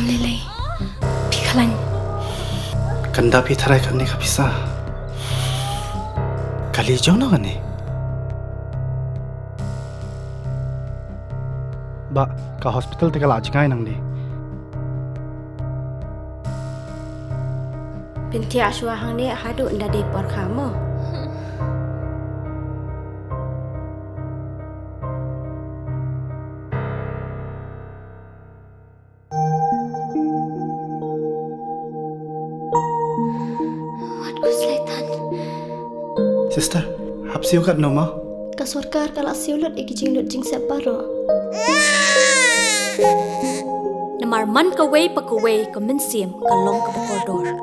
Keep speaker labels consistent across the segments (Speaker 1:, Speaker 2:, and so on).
Speaker 1: Lele, Pikalan.
Speaker 2: Kanda pitharai kan ni kapisa. Kali jauh na kan ni. Ba, ka hospital te kala ajngai nang ni.
Speaker 1: Binti aswa hang ni hadu nda de por kamu.
Speaker 2: Sister, hap siu kat no ma?
Speaker 1: Kasurkar kala siulut ikijing lut jing separo.
Speaker 3: Namar man kaway pa kaway kaminsim kalong ka koridor.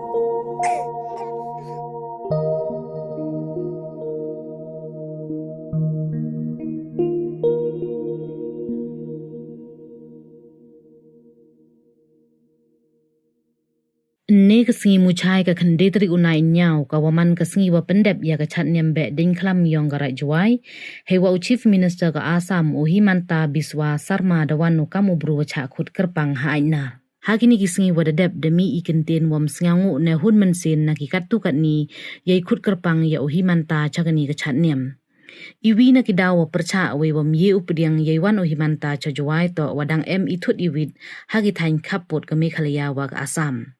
Speaker 4: Ne kasingi muchai ka khandetri unai nyau ka waman kasingi wa pendep ya ka chat nyambe ding khlam yong garai juai hewa chief minister ka Assam Himanta biswa sarma dawan no kamu bru cha khut kerpang haina hakini kisingi wa dep demi ikinten wam sngangu ne hun mensen na ki katu kat ni yai khut kerpang ya Himanta chagani ka chat nyam iwi na kidawa percha we wam ye updiang yaiwan Himanta cha juai to wadang ithut iwit hagi thain khapot ka mekhalaya wa ka Assam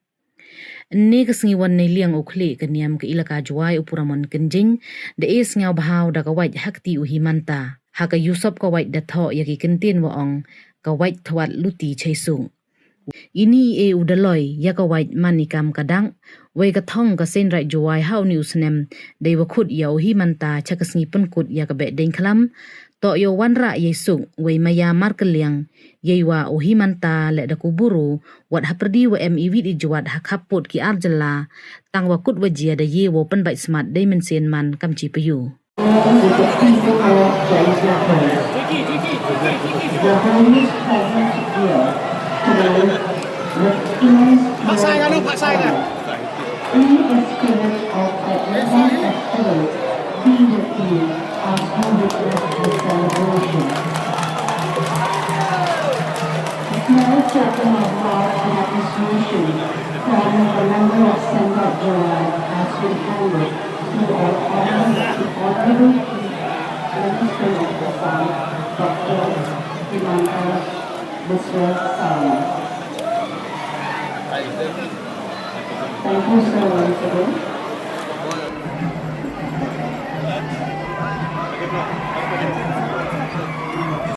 Speaker 4: ne kasingi wan ne liang okhle kaniam ke ilaka juai upuramon kenjing de es ngau bahau da ka wait hakti Himanta haka yusop ka wait da tho yaki kenten wa ong ka wait thwat luti chaisung ini Dolloi ya ka wait manikam kadang we ka thong ka sen rai juai hau news nem de wa khut ya Himanta chakasingi punkut ya ka be deng khlam to yo wanra yesung we maya markeliang yewa Himanta le da kuburu wat haprdi wa mewi di juat hakaput ki arjala tang wa kut wajia da ye wo pen bai smart dimension man kamchi payu
Speaker 2: Pak saya kan, Pak saya kan.
Speaker 5: Thank you so much.